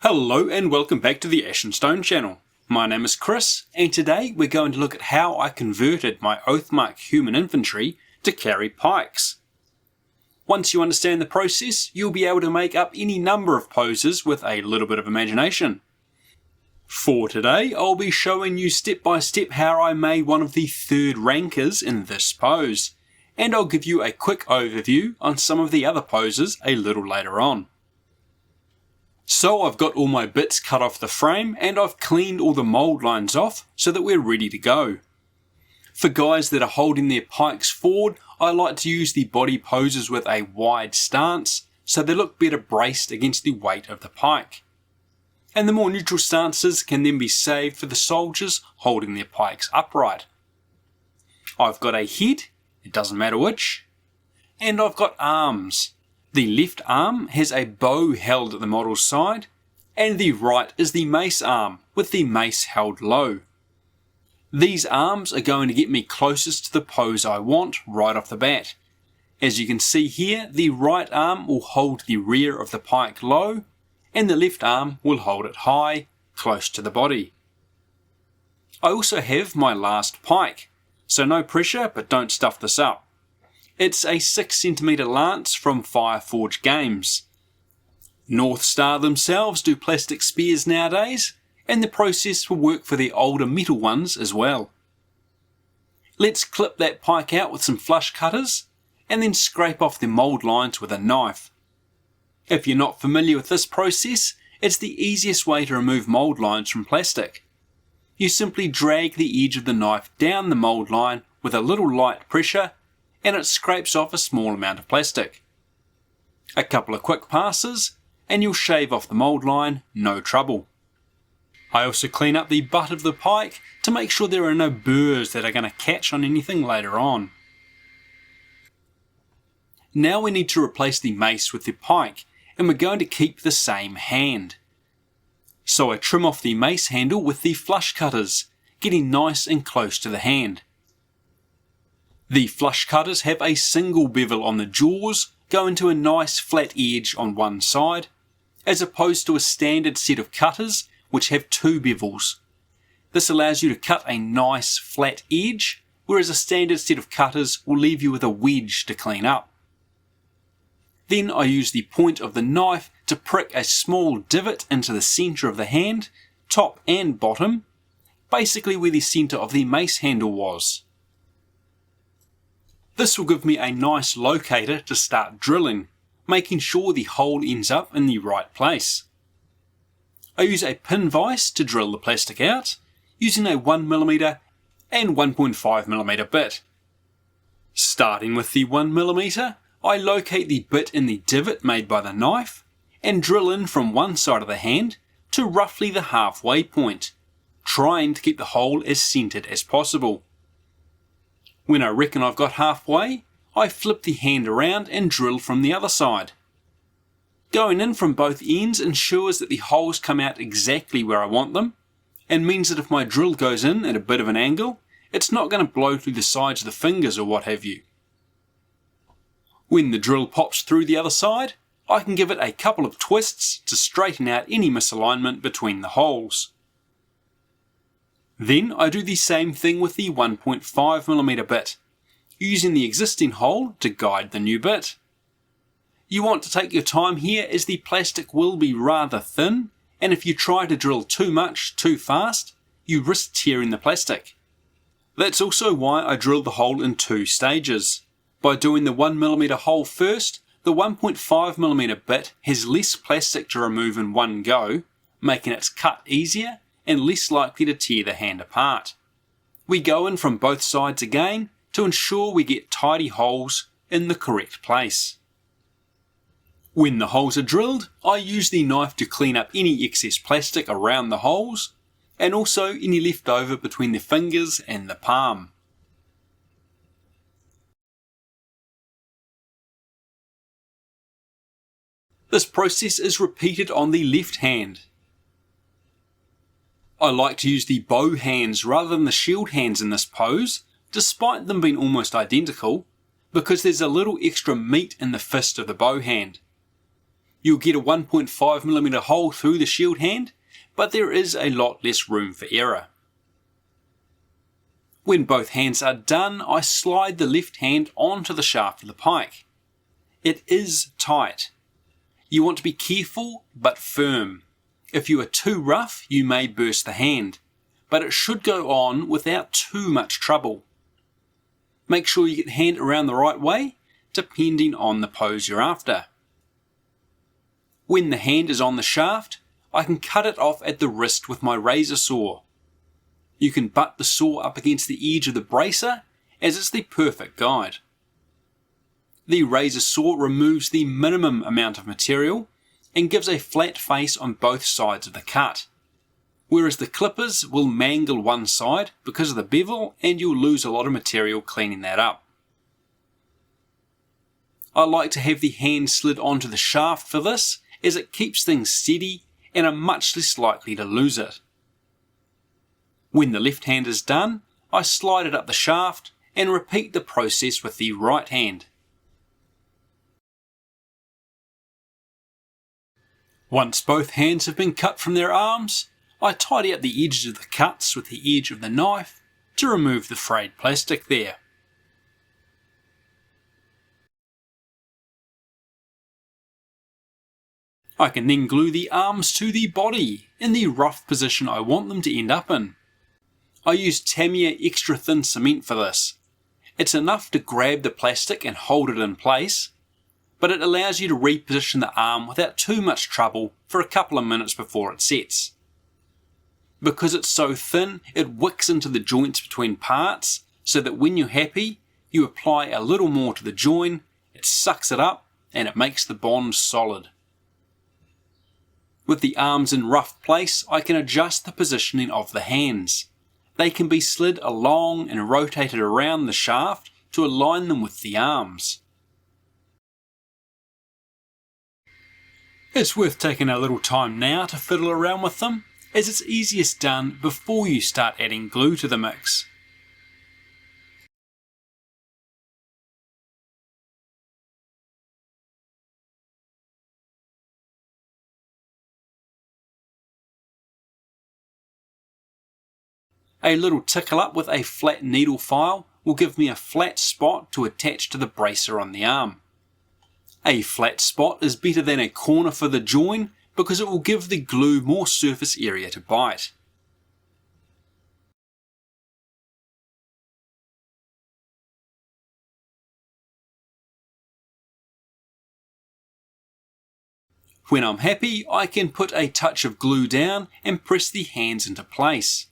Hello and welcome back to the Ash and Stone channel. My name is Chris and today we're going to look at how I converted my Oathmark Human Infantry to carry pikes. Once you understand the process, you'll be able to make up any number of poses with a little bit of imagination. For today, I'll be showing you step by step how I made one of the third rankers in this pose, and I'll give you a quick overview on some of the other poses a little later on. So I've got all my bits cut off the frame and I've cleaned all the mould lines off so that we're ready to go. For guys that are holding their pikes forward, I like to use the body poses with a wide stance so they look better braced against the weight of the pike. And the more neutral stances can then be saved for the soldiers holding their pikes upright. I've got a head, it doesn't matter which, and I've got arms. The left arm has a bow held at the model's side, and the right is the mace arm with the mace held low. These arms are going to get me closest to the pose I want right off the bat. As you can see here, the right arm will hold the rear of the pike low, and the left arm will hold it high, close to the body. I also have my last pike, so no pressure but don't stuff this up. It's a 6cm lance from Fireforge Games. North Star themselves do plastic spears nowadays, and the process will work for the older metal ones as well. Let's clip that pike out with some flush cutters, and then scrape off the mould lines with a knife. If you're not familiar with this process, it's the easiest way to remove mould lines from plastic. You simply drag the edge of the knife down the mould line with a little light pressure, and it scrapes off a small amount of plastic. A couple of quick passes and you'll shave off the mould line, no trouble. I also clean up the butt of the pike to make sure there are no burrs that are going to catch on anything later on. Now we need to replace the mace with the pike, and we're going to keep the same hand. So I trim off the mace handle with the flush cutters, getting nice and close to the hand. The flush cutters have a single bevel on the jaws going to a nice flat edge on one side, as opposed to a standard set of cutters which have two bevels. This allows you to cut a nice flat edge, whereas a standard set of cutters will leave you with a wedge to clean up. Then I use the point of the knife to prick a small divot into the centre of the hand, top and bottom, basically where the centre of the mace handle was. This will give me a nice locator to start drilling, making sure the hole ends up in the right place. I use a pin vise to drill the plastic out, using a 1mm and 1.5mm bit. Starting with the 1mm, I locate the bit in the divot made by the knife, and drill in from one side of the hand to roughly the halfway point, trying to keep the hole as centred as possible. When I reckon I've got halfway, I flip the hand around and drill from the other side. Going in from both ends ensures that the holes come out exactly where I want them, and means that if my drill goes in at a bit of an angle, it's not going to blow through the sides of the fingers or what have you. When the drill pops through the other side, I can give it a couple of twists to straighten out any misalignment between the holes. Then I do the same thing with the 1.5mm bit, using the existing hole to guide the new bit. You want to take your time here as the plastic will be rather thin, and if you try to drill too much too fast, you risk tearing the plastic. That's also why I drill the hole in two stages. By doing the 1mm hole first, the 1.5mm bit has less plastic to remove in one go, making its cut easier and less likely to tear the hand apart. We go in from both sides again to ensure we get tidy holes in the correct place. When the holes are drilled, I use the knife to clean up any excess plastic around the holes, and also any left over between the fingers and the palm. This process is repeated on the left hand. I like to use the bow hands rather than the shield hands in this pose, despite them being almost identical, because there's a little extra meat in the fist of the bow hand. You'll get a 1.5mm hole through the shield hand, but there is a lot less room for error. When both hands are done, I slide the left hand onto the shaft of the pike. It is tight. You want to be careful but firm. If you are too rough, you may burst the hand, but it should go on without too much trouble. Make sure you get the hand around the right way, depending on the pose you're after. When the hand is on the shaft, I can cut it off at the wrist with my razor saw. You can butt the saw up against the edge of the bracer, as it's the perfect guide. The razor saw removes the minimum amount of material and gives a flat face on both sides of the cut, whereas the clippers will mangle one side because of the bevel and you'll lose a lot of material cleaning that up. I like to have the hand slid onto the shaft for this, as it keeps things steady and I'm much less likely to lose it. When the left hand is done, I slide it up the shaft and repeat the process with the right hand. Once both hands have been cut from their arms, I tidy up the edges of the cuts with the edge of the knife to remove the frayed plastic there. I can then glue the arms to the body in the rough position I want them to end up in. I use Tamiya extra thin cement for this. It's enough to grab the plastic and hold it in place, but it allows you to reposition the arm without too much trouble for a couple of minutes before it sets. Because it's so thin, it wicks into the joints between parts, so that when you're happy, you apply a little more to the join, it sucks it up, and it makes the bond solid. With the arms in rough place, I can adjust the positioning of the hands. They can be slid along and rotated around the shaft to align them with the arms. It's worth taking a little time now to fiddle around with them, as it's easiest done before you start adding glue to the mix. A little tickle up with a flat needle file will give me a flat spot to attach to the bracer on the arm. A flat spot is better than a corner for the join because it will give the glue more surface area to bite. When I'm happy, I can put a touch of glue down and press the hands into place.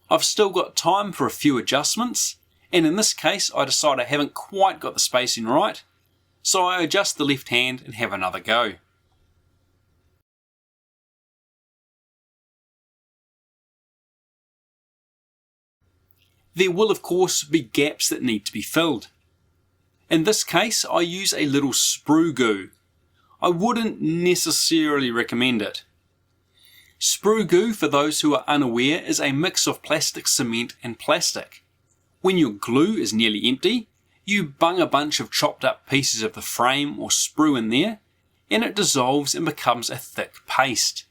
I've still got time for a few adjustments, and in this case I decide I haven't quite got the spacing right, so I adjust the left hand and have another go. There will of course be gaps that need to be filled. In this case I use a little sprue goo. I wouldn't necessarily recommend it. Sprue goo, for those who are unaware, is a mix of plastic, cement and plastic. When your glue is nearly empty, you bung a bunch of chopped up pieces of the frame or sprue in there, and it dissolves and becomes a thick paste.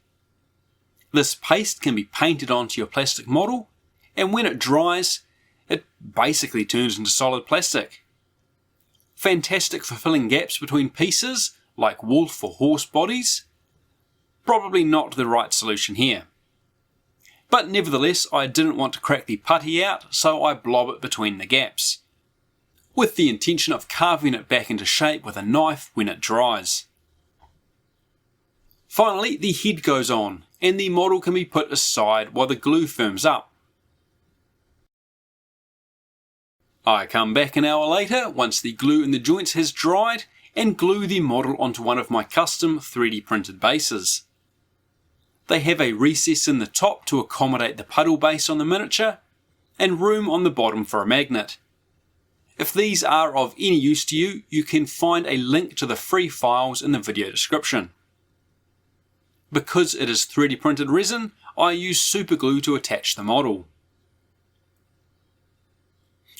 This paste can be painted onto your plastic model, and when it dries, it basically turns into solid plastic. Fantastic for filling gaps between pieces, like wolf or horse bodies. Probably not the right solution here. But nevertheless, I didn't want to crack the putty out, so I blob it between the gaps, with the intention of carving it back into shape with a knife when it dries. Finally, the head goes on, and the model can be put aside while the glue firms up. I come back an hour later, once the glue in the joints has dried, and glue the model onto one of my custom 3D printed bases. They have a recess in the top to accommodate the puddle base on the miniature, and room on the bottom for a magnet. If these are of any use to you, you can find a link to the free files in the video description. Because it is 3D printed resin, I use super glue to attach the model.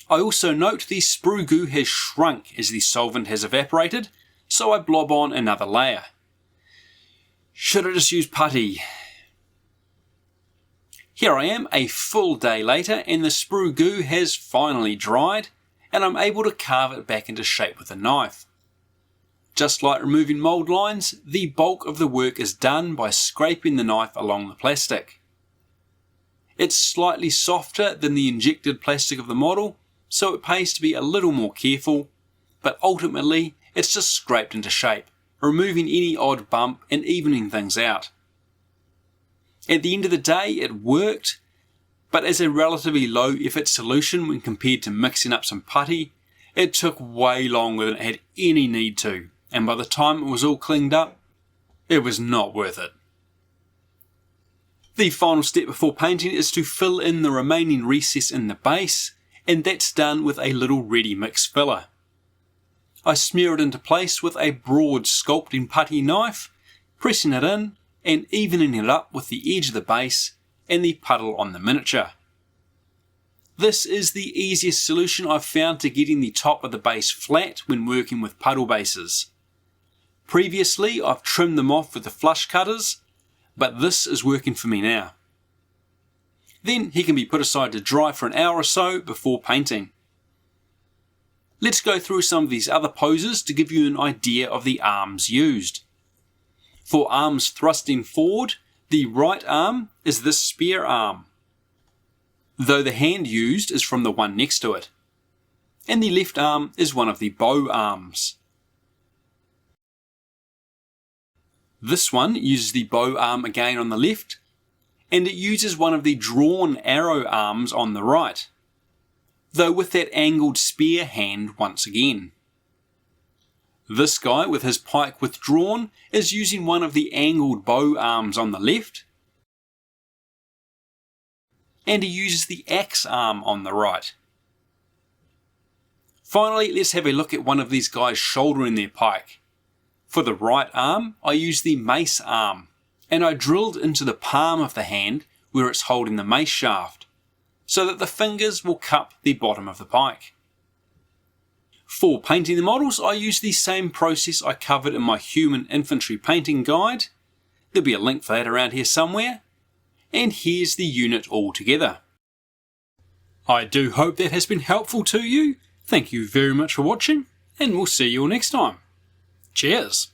I also note the sprue goo has shrunk as the solvent has evaporated, so I blob on another layer. Should I just use putty? Here I am a full day later and the sprue goo has finally dried and I'm able to carve it back into shape with a knife. Just like removing mould lines, the bulk of the work is done by scraping the knife along the plastic. It's slightly softer than the injected plastic of the model, so it pays to be a little more careful, but ultimately it's just scraped into shape, removing any odd bump and evening things out. At the end of the day it worked, but as a relatively low effort solution when compared to mixing up some putty, it took way longer than it had any need to, and by the time it was all cleaned up, it was not worth it. The final step before painting is to fill in the remaining recess in the base, and that's done with a little ready mix filler. I smear it into place with a broad sculpting putty knife, pressing it in and evening it up with the edge of the base and the puddle on the miniature. This is the easiest solution I've found to getting the top of the base flat when working with puddle bases. Previously I've trimmed them off with the flush cutters, but this is working for me now. Then he can be put aside to dry for an hour or so before painting. Let's go through some of these other poses to give you an idea of the arms used. For arms thrusting forward, the right arm is the spear arm, though the hand used is from the one next to it, and the left arm is one of the bow arms. This one uses the bow arm again on the left, and it uses one of the drawn arrow arms on the right, though with that angled spear hand once again. This guy with his pike withdrawn is using one of the angled bow arms on the left, and he uses the axe arm on the right. Finally, let's have a look at one of these guys shouldering their pike. For the right arm, I use the mace arm, and I drilled into the palm of the hand where it's holding the mace shaft, so that the fingers will cup the bottom of the pike. For painting the models, I use the same process I covered in my Human Infantry painting guide. There'll be a link for that around here somewhere. And here's the unit all together. I do hope that has been helpful to you. Thank you very much for watching, and we'll see you all next time. Cheers!